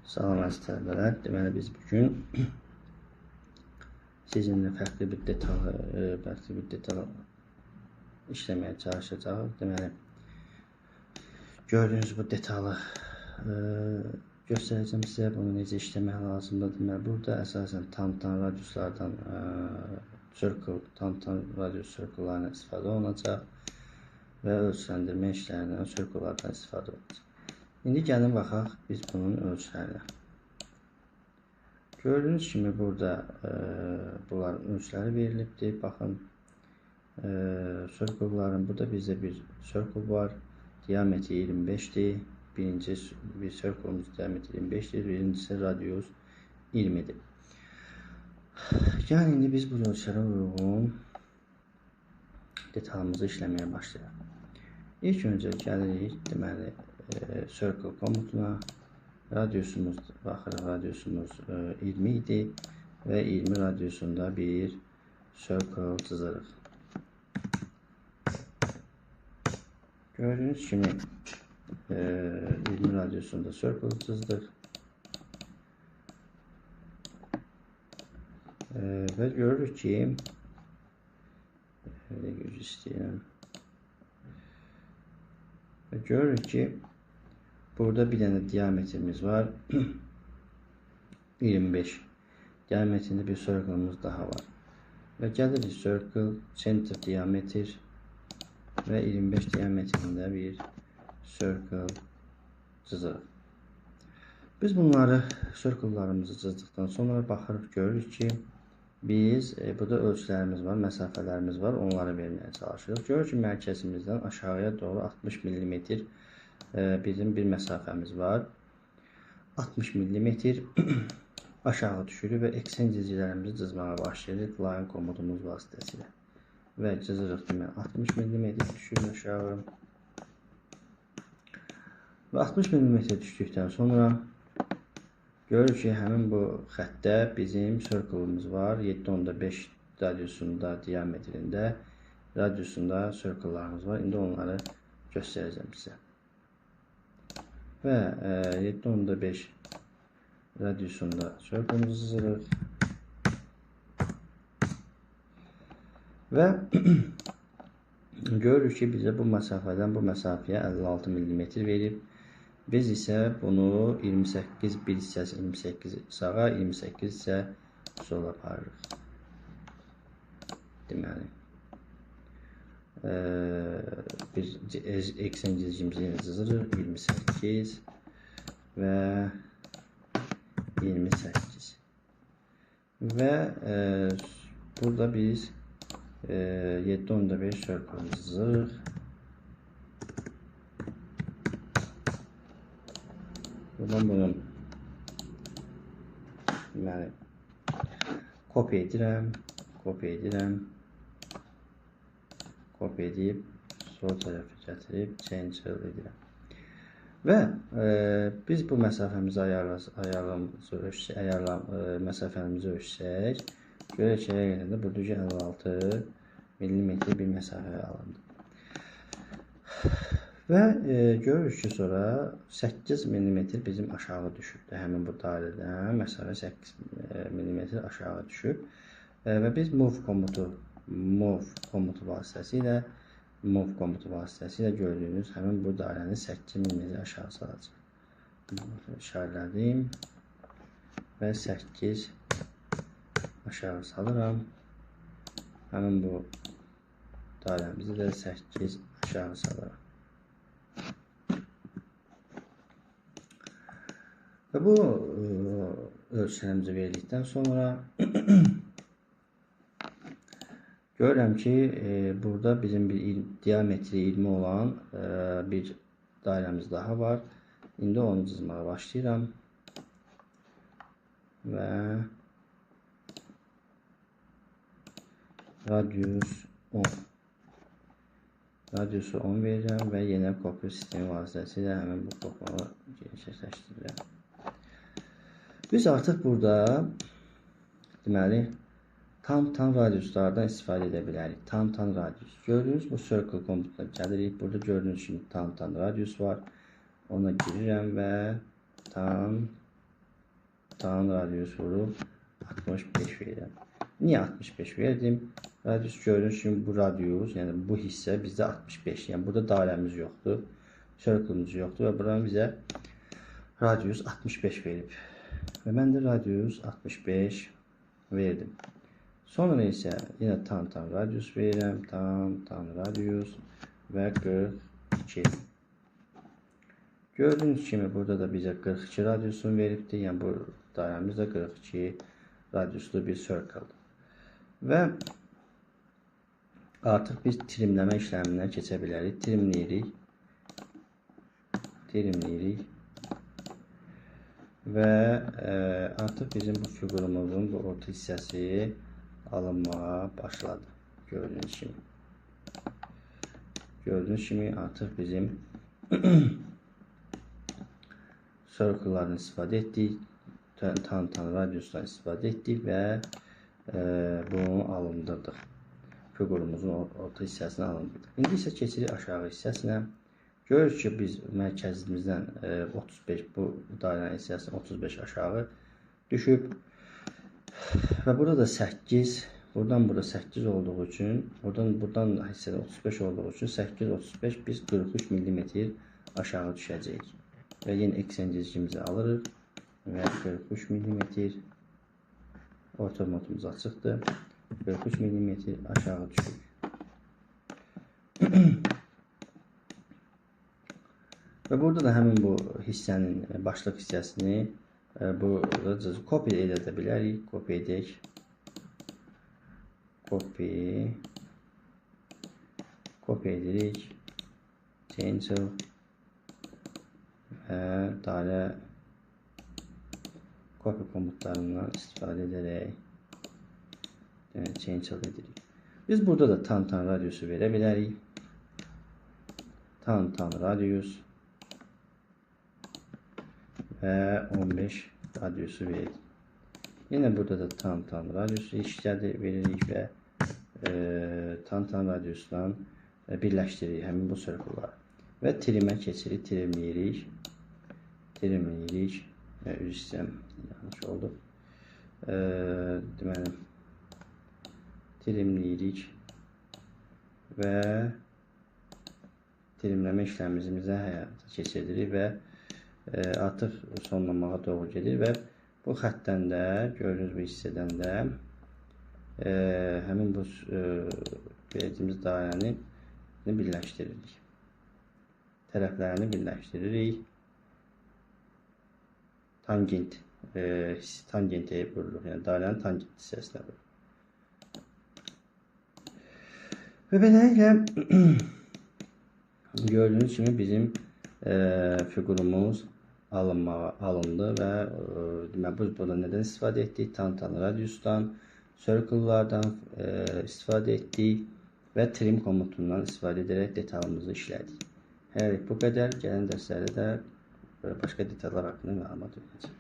Salam əziz tələbələr. Deməli biz bugün sizinlə fərqli bir detal işləməyə çalışacağıq. Deməli gördüyünüz bu detalı göstərəcəm sizə. Bunu necə işləmək lazımdır. Deməli burada əsasən tam radiuslardan tam radius circle'larından istifadə olunacaq və ölçüləndirmə işlərindən circle'lardan istifadə olunacaq. İndi gəlin baxaq biz bunun ölçülərinə. Gördüyünüz kimi burada bunların ölçüləri verilibdir. Baxın, circle'ların burada bizdə bir circle var. Diametri 25'dir. Birinci bir circle'ımız diametri 25'dir. Birincisi radius 20'dir. Yəni indi biz bu ölçülərə uyğun detalımızı işləməyə başlayaq. İlk öncə gəlirik, deməli circle komutuna. Radiusumuz, baxırıq, radiusumuz 20 idi və 20 radiusunda bir circle çizirik. Gördüyünüz kimi 20 radiusunda circle çizdik və görürük ki güc istəyirəm və görürük ki burada bir dənə diametrimiz var 25 diametrində bir circle'ımız daha var və gəlirik circle center diameter və 25 diametrində bir circle çizirik. Biz bunları circle'larımızı çizdikdən sonra baxırıq, görürük ki biz burada ölçülərimiz var, məsafələrimiz var, onları verməyə çalışırıq. Görürük ki mərkəzimizdən aşağıya doğru 60 mm bizim bir məsafəmiz var. 60 mm aşağı düşürük və eksen cizgilərimizi çizməyə başlayırıq line komutumuz vasitəsilə. Və çizirik demək 60 mm düşürük aşağı. Və 60 mm düşdükdən sonra görürük ki həmin bu xəttdə bizim circle'ımız var. 7.5 radiusunda, diametrində, radiusunda circle'larımız var. İndi onları göstərəcəm sizə. Və 7.5 radiusunda circle'ımızı çizirik. Və görürük ki bizə bu məsafədən bu məsafəyə 56 mm verib. Biz isə bunu 28, bir hissəsi 28 sağa, 28 isə sola aparırıq. Deməli biz eksen cizgimizi yenə çizirik 28 və 28 və burada biz 7.5 circle'ımızı çizirik. Buradan bunun deməli kopya edirəm, kopya edib sol tərəfə gətirib change edirəm. Və biz bu məsafəmizi məsafəmizi ölçsək, görək ki, həqiqətən burada 56 mm bir məsafə alındı. Və görürük ki, sonra 8 mm bizim aşağı düşübdür. Həmin bu dairədən məsafə 8 mm aşağı düşüb. Və biz move komutu vasitəsilə gördüyünüz həmin bu dairəni 8 mm aşağı salacaq. İşarələdim və 8 aşağı salıram. Həmin bu dairəmizi də 8 aşağı salıram. Və bu ölçülərimizi verdikdən sonra görürəm ki burada bizim bir diametri 20 olan bir dairəmiz daha var. İndi onu çizməyə başlayıram və radiusu 10 verirəm və yenə kopya sistemi vasitəsilə həmin bu kopyanı gerçəkləşdirirəm. Biz artıq burada deməli tam radiuslardan istifadə edə bilərik. Tam radius. Gördüyünüz bu circle komutuna gəlirik. Burada gördüyünüz kimi tam radius var. Ona girirəm və tam tan radius vurub 65 verirəm. Niyə 65 verdim? Radius gördüyünüz kimi bu radius, yəni bu hissə bizdə 65. Yəni burada dairəmiz yoxdur, circle'ımız yoxdur və buradan bizə radius 65 verib. Və mən də radius 65 verdim. Sonra isə yenə tan radius verirəm, tan radius və 42. Gördüyünüz kimi burada da bizə 42 radiusunu veribdir. Yəni bu dairəmiz də 42 radiuslu bir circle'dır. Və artıq biz trimləmə işləmindən keçə bilərik. Trimləyirik. Və artıq bizim bu fiqurumuzun bu orta hissəsi alınmağa başladı. Gördüyünüz kimi artıq bizim circle'lardan istifadə etdik. Tan radiusdan istifadə etdik və bunu alındırdıq. Fiqurumuzun orta hissəsini alındırdıq. İndi isə keçirik aşağı hissəsinə. Görürük ki, biz mərkəzimizdən 35, bu dairənin hissəsindən 35 aşağı düşüb. Və burada da 8, buradan burada 8 olduğu üçün, buradan hissədə 35 olduğu üçün 8, 35 biz 43 mm aşağı düşəcəyik. Və yenə eksentrizimizi alırıq və 43 mm orta modumuz açıqdır. 43 mm aşağı düşürük. Və burada da həmin bu hissənin başlıq hissəsini burada kopya edə bilərik. Kopya edək. Kopya edirik. Cancel və dairə kopya komutlarından istifadə edərək cancel edirik. Biz burada da tan radiusu verə bilərik. Tan radius və 15 radiusu veririk. Yenə burada da tan radiusu veririk və tan radiusdan birləşdiririk həmin bu circle'ları. Və trimə keçirik, trimləyirik. Üz hissəm yanlış oldu. Deməli, trimləyirik və trimləmə işləmimizə həyata keçiririk və artıq sonlamağa doğru gedir və bu xəttdən də, gördüyünüz bu hissədən də həmin bu verəcəyimiz dairəni birləşdiririk. Tərəflərini birləşdiririk. Tangentəyə vururuq, yəni dairənin tangent hissəsinə vururuq. Və beləliklə gördüyünüz kimi bizim fiqurumuz alındı və biz burada nədən istifadə etdik? Tan radiusdan, circle'lardan istifadə etdik və trim komutundan istifadə edərək detalımızı işlədik. Hələlik bu qədər. Gələn dərslərdə də başqa detallar haqqında məlumat verəcəm.